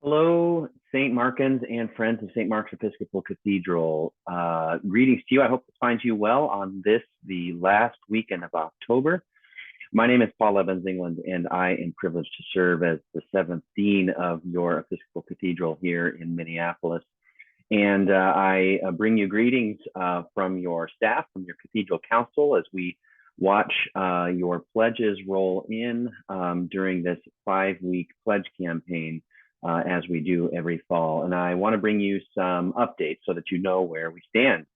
Hello, St. Markins and friends of St. Mark's Episcopal Cathedral. Greetings to you. I hope this finds you well on the last weekend of October. My name is Paul Lebens-Englund, and I am privileged to serve as the seventh dean of your Episcopal Cathedral here in Minneapolis. And I bring you greetings from your staff, from your Cathedral Council, as we watch your pledges roll in during this 5-week pledge campaign as we do every fall. And I want to bring you some updates so that you know where we stand.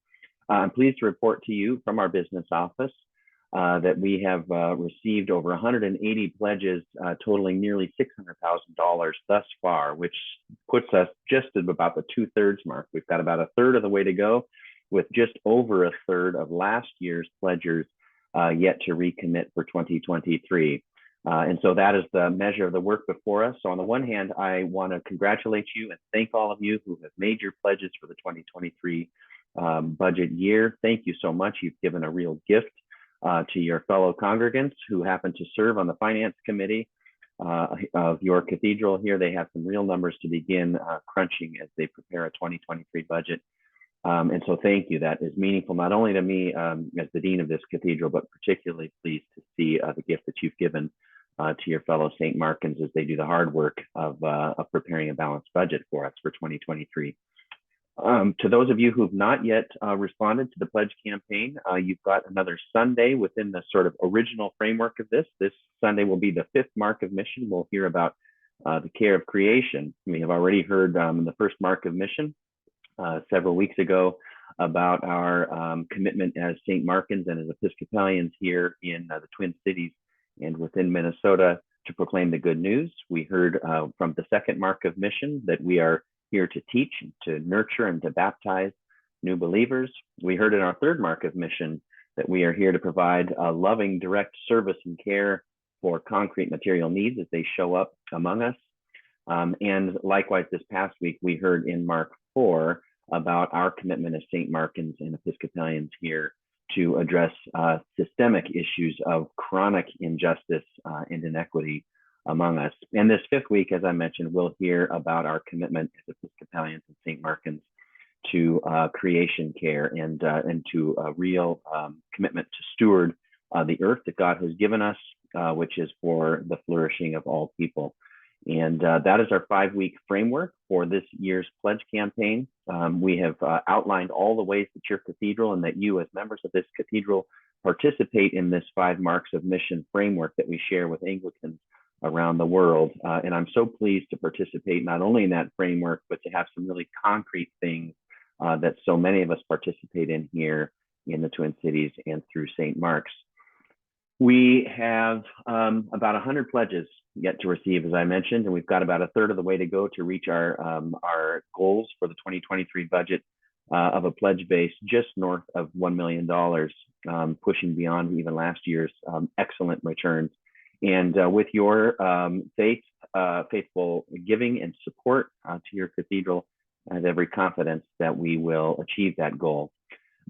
I'm pleased to report to you from our business office that we have received over 180 pledges totaling nearly $600,000 thus far, which puts us just at about the 2/3 mark. We've got about a third of the way to go, with just over a third of last year's pledgers yet to recommit for 2023. And so that is the measure of the work before us. So on the one hand, I want to congratulate you and thank all of you who have made your pledges for the 2023 budget year. Thank you so much. You've given a real gift to your fellow congregants who happen to serve on the finance committee of your cathedral here. They have some real numbers to begin crunching as they prepare a 2023 budget. And so thank you. That is meaningful, not only to me as the dean of this cathedral, but particularly pleased to see the gift that you've given to your fellow St. Markins as they do the hard work of preparing a balanced budget for us for 2023. To those of you who've not yet responded to the pledge campaign, you've got another Sunday within the sort of original framework of this. This Sunday will be the 5th mark of mission. We'll hear about the care of creation. We have already heard the first mark of mission several weeks ago about our commitment as St. Markins and as Episcopalians here in the Twin Cities and within Minnesota to proclaim the good news. We heard from the second mark of mission that we are here to teach, to nurture, and to baptize new believers. We heard in our third mark of mission that we are here to provide loving, direct service and care for concrete material needs as they show up among us. And likewise, this past week, we heard in Mark 4 about our commitment as St. Markins and Episcopalians here to address systemic issues of chronic injustice and inequity among us. And this 5th week, as I mentioned, we'll hear about our commitment as Episcopalians and St. Markins to creation care and to a real commitment to steward the earth that God has given us, which is for the flourishing of all people. And that is our 5-week framework for this year's pledge campaign. We have outlined all the ways that your cathedral and that you as members of this cathedral participate in this 5 marks of mission framework that we share with Anglicans around the world. And I'm so pleased to participate not only in that framework, but to have some really concrete things that so many of us participate in here in the Twin Cities and through St. Mark's. We have about 100 pledges yet to receive, as I mentioned, and we've got about a third of the way to go to reach our goals for the 2023 budget of a pledge base just north of $1 million, pushing beyond even last year's excellent returns. And with your faithful giving and support to your cathedral, I have every confidence that we will achieve that goal.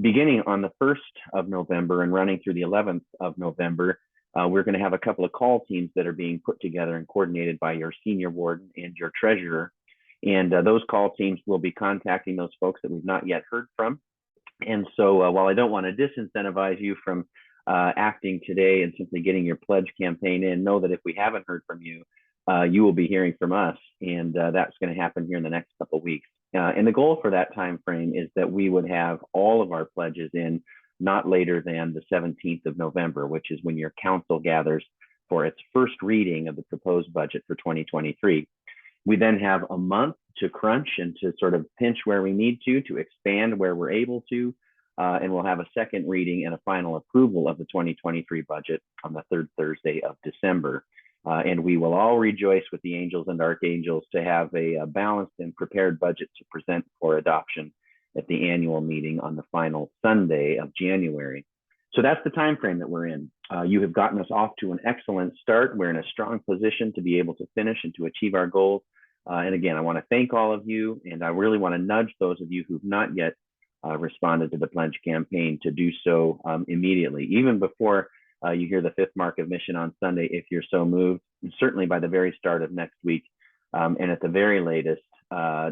Beginning on the 1st of November and running through the 11th of November, we're going to have a couple of call teams that are being put together and coordinated by your senior warden and your treasurer. And those call teams will be contacting those folks that we've not yet heard from. And so while I don't want to disincentivize you from acting today and simply getting your pledge campaign in, know that if we haven't heard from you, you will be hearing from us. And that's going to happen here in the next couple of weeks. And the goal for that time frame is that we would have all of our pledges in not later than the 17th of November, which is when your council gathers for its first reading of the proposed budget for 2023. We then have a month to crunch and to sort of pinch where we need to expand where we're able to, and we'll have a second reading and a final approval of the 2023 budget on the 3rd Thursday of December. And we will all rejoice with the angels and archangels to have a balanced and prepared budget to present for adoption at the annual meeting on the final Sunday of January. So that's the time frame that we're in. You have gotten us off to an excellent start. We're in a strong position to be able to finish and to achieve our goals. And again, I want to thank all of you, and I really want to nudge those of you who've not yet responded to the pledge campaign to do so immediately, even before you hear the 5th mark of mission on Sunday, if you're so moved. And certainly by the very start of next week, and at the very latest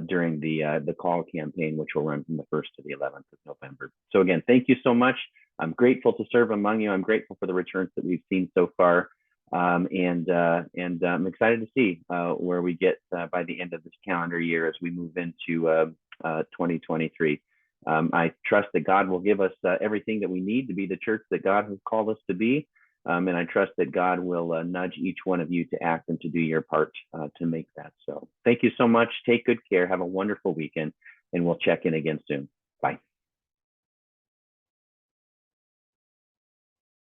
during the call campaign, which will run from the 1st to the 11th of November. So again, thank you so much. I'm grateful to serve among you. I'm grateful for the returns that we've seen so far. And I'm excited to see where we get by the end of this calendar year as we move into 2023. I trust that God will give us everything that we need to be the church that God has called us to be. And I trust that God will nudge each one of you to act and to do your part to make that so. Thank you so much. Take good care. Have a wonderful weekend, and we'll check in again soon. Bye.